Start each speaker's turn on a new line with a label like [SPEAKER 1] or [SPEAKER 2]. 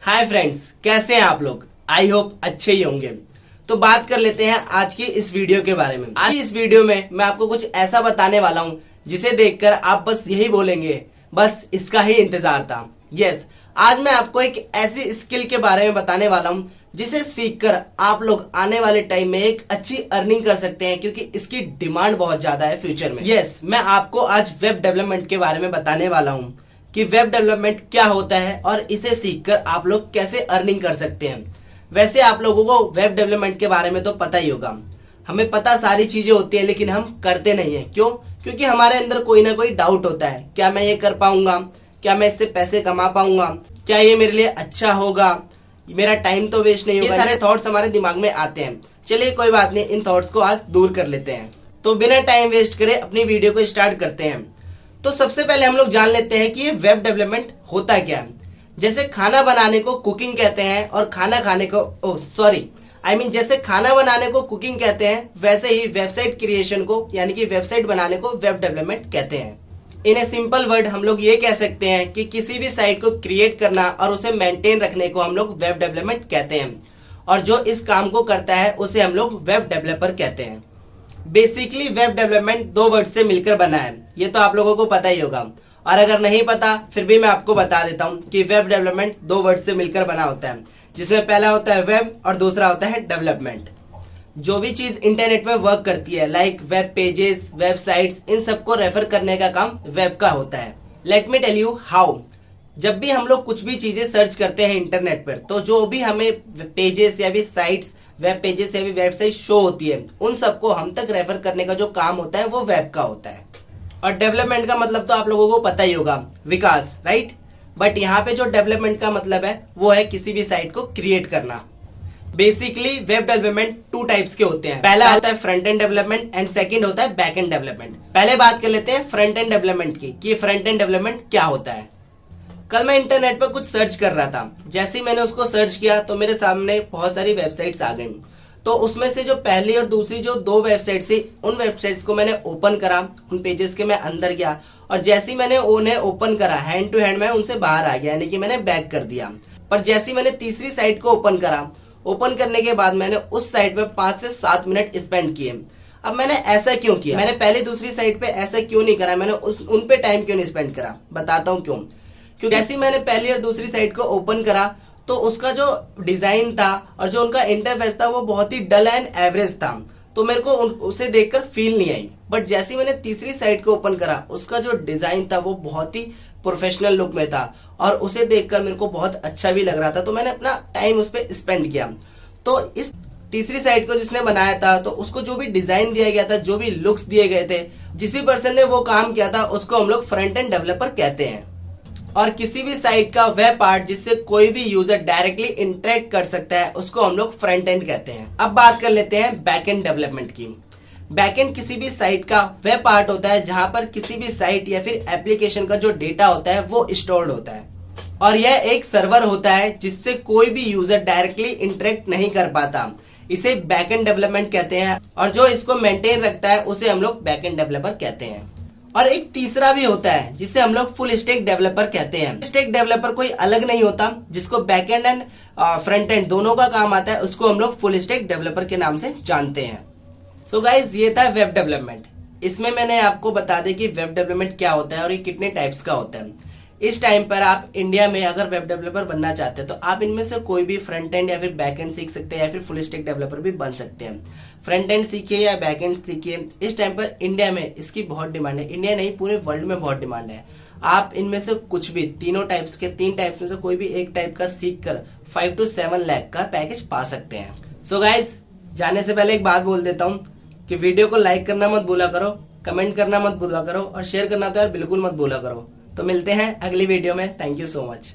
[SPEAKER 1] Hi friends, कैसे हैं आप लोग। आई होप अच्छे ही होंगे। तो बात कर लेते हैं आज की इस वीडियो के बारे में। आज की इस वीडियो में मैं आपको कुछ ऐसा बताने वाला हूं जिसे देखकर आप बस यही बोलेंगे, बस इसका ही इंतजार था। यस, आज मैं आपको एक ऐसी स्किल के बारे में बताने वाला हूं जिसे सीखकर आप लोग आने वाले टाइम में एक अच्छी अर्निंग कर सकते हैं, क्योंकि इसकी डिमांड बहुत ज्यादा है फ्यूचर में। यस, मैं आपको आज वेब डेवलपमेंट के बारे में बताने वाला हूं कि वेब डेवलपमेंट क्या होता है और इसे सीखकर आप लोग कैसे अर्निंग कर सकते हैं। वैसे आप लोगों को वेब डेवलपमेंट के बारे में तो पता ही होगा। हमें पता सारी चीजें होती है, लेकिन हम करते नहीं है। क्यों? क्योंकि हमारे अंदर कोई ना कोई डाउट होता है। क्या मैं ये कर पाऊंगा? क्या मैं इससे पैसे कमा पाऊंगा? क्या ये मेरे लिए अच्छा होगा? मेरा टाइम तो वेस्ट नहीं होगा? ये सारे थॉट्स हमारे दिमाग में आते हैं। चलिए कोई बात नहीं, इन थॉट्स को आज दूर कर लेते हैं। तो बिना टाइम वेस्ट करे अपनी वीडियो को स्टार्ट करते हैं। तो सबसे पहले हम लोग जान लेते हैं कि ये वेब डेवलपमेंट होता क्या है। जैसे खाना बनाने को कुकिंग कहते हैं और खाना खाने को जैसे खाना बनाने को कुकिंग कहते हैं, वैसे ही वेबसाइट क्रिएशन को यानी कि वेबसाइट बनाने को वेब डेवलपमेंट कहते हैं। इन ए सिंपल वर्ड हम लोग ये कह सकते हैं कि किसी भी साइट को क्रिएट करना और उसे मेंटेन रखने को हम लोग वेब डेवलपमेंट कहते हैं, और जो इस काम को करता है उसे हम लोग वेब डेवलपर कहते हैं। बेसिकली वेब डेवलपमेंट दो वर्ड से मिलकर बना है, ये तो आप लोगों को पता ही होगा। और अगर नहीं पता फिर भी मैं आपको बता देता हूँ कि वेब डेवलपमेंट दो वर्ड से मिलकर बना होता है, जिसमें पहला होता है वेब और दूसरा होता है डेवलपमेंट। जो भी चीज इंटरनेट पे वर्क करती है, लाइक वेब पेजेस, वेबसाइट्स, इन सबको रेफर करने का काम वेब का होता है। Let me tell you how. जब भी हम लोग कुछ भी चीजें सर्च करते हैं इंटरनेट पर, तो जो भी हमें पेजेस या भी साइट्स, वेब पेजेस या भी वेबसाइट शो होती है, उन सबको हम तक रेफर करने का जो काम होता है वो वेब का होता है। और डेवलपमेंट का मतलब तो आप लोगों को पता ही होगा, विकास, राइट। बट यहाँ पे जो डेवलपमेंट का मतलब है वो है किसी भी साइट को क्रिएट करना। Basically web development two types के होते हैं। पहला होता है front end development and second होता है बैक एंड डेवलपमेंट। पहले बात कर लेते हैं फ्रंट एंड डेवलपमेंट की कि फ्रंट एंड डेवलपमेंट क्या होता है। कल मैं इंटरनेट पर कुछ सर्च कर रहा था। जैसे ही मैंने उसको सर्च किया तो मेरे सामने बहुत सारी वेबसाइट्स आ गई। तो उसमें से जो पहली और दूसरी जो दो वेबसाइट्स थी, उन वेबसाइट्स को मैंने ओपन करा, उन पेजेस के मैं अंदर गया, और जैसे ही मैंने उन्हें ओपन करा, हैंड टू हैंड मैं उनसे बाहर आ गया, यानी कि मैंने बैक कर दिया। पर जैसे ही मैंने तीसरी साइट को ओपन करा, ओपन करने के बाद मैंने उस साइट पे 5 से 7 मिनट स्पेंड किए। अब मैंने ऐसा क्यों किया? मैंने पहले दूसरी साइट पे ऐसा क्यों नहीं करा? मैंने उन पे टाइम क्यों नहीं स्पेंड करा? बताता हूँ क्यों। क्योंकि जैसे ही मैंने पहली और दूसरी साइट को ओपन करा तो उसका जो डिजाइन था और जो उनका इंटरफेस था वो बहुत ही डल एंड एवरेज था, तो मेरे को उसे देखकर फील नहीं आई। बट जैसे ही मैंने तीसरी साइट को ओपन करा, उसका जो डिजाइन था वो बहुत ही प्रोफेशनल लुक में था और उसे देखकर मेरे को बहुत अच्छा भी लग रहा था, तो मैंने अपना टाइम उस पर स्पेंड किया। तो इस तीसरी साइट को जिसने बनाया था, तो उसको जो भी डिजाइन दिया गया था, जो भी लुक्स दिए गए थे, जिस भी पर्सन ने वो काम किया था, उसको हम लोग फ्रंट एंड डेवलपर कहते हैं। और किसी भी साइट का वेब पार्ट जिससे कोई भी यूजर डायरेक्टली इंटरेक्ट कर सकता है, उसको हम लोग फ्रंट एंड कहते हैं। अब बात कर लेते हैं बैक एंड डेवलपमेंट की। बैक एंड किसी भी साइट का वेब पार्ट होता है जहां पर किसी भी साइट या फिर एप्लीकेशन का जो डेटा होता है वो स्टोर्ड होता है, और यह एक सर्वर होता है जिससे कोई भी यूजर डायरेक्टली इंटरेक्ट नहीं कर पाता। इसे बैक एंड डेवलपमेंट कहते हैं, और जो इसको मेंटेन रखता है उसे हम लोग बैक एंड डेवलपर कहते हैं। और एक तीसरा भी होता है जिसे हम लोग फुल स्टैक डेवलपर कहते हैं। स्टैक डेवलपर कोई अलग नहीं होता, जिसको back and and front end दोनों का काम आता है, उसको हम लोग फुल स्टैक डेवलपर के नाम से जानते हैं। सो गाइज, ये था वेब डेवलपमेंट। इसमें मैंने आपको बता दें कि वेब डेवलपमेंट क्या होता है और ये कितने टाइप्स का होता है। इस टाइम पर आप इंडिया में अगर वेब डेवलपर बनना चाहते हैं तो आप इनमें से कोई भी फ्रंट एंड या फिर बैक एंड सीख सकते हैं, या फिर फुल स्टैक डेवलपर भी बन सकते हैं। फ्रंट एंड सीखिए या बैक एंड सीखिए, इस टाइम पर इंडिया में इसकी बहुत डिमांड है। इंडिया नहीं, पूरे वर्ल्ड में बहुत डिमांड है। आप इनमें से कुछ भी तीन टाइप्स में से कोई भी एक टाइप का सीख कर 5 to 7 लाख का पैकेज पा सकते हैं। सो गाइज, जाने से पहले एक बात बोल देता हूँ कि वीडियो को लाइक करना मत भूला करो, कमेंट करना मत भूला करो, और शेयर करना तो यार बिल्कुल मत भूला करो। तो मिलते हैं अगली वीडियो में। Thank you so much.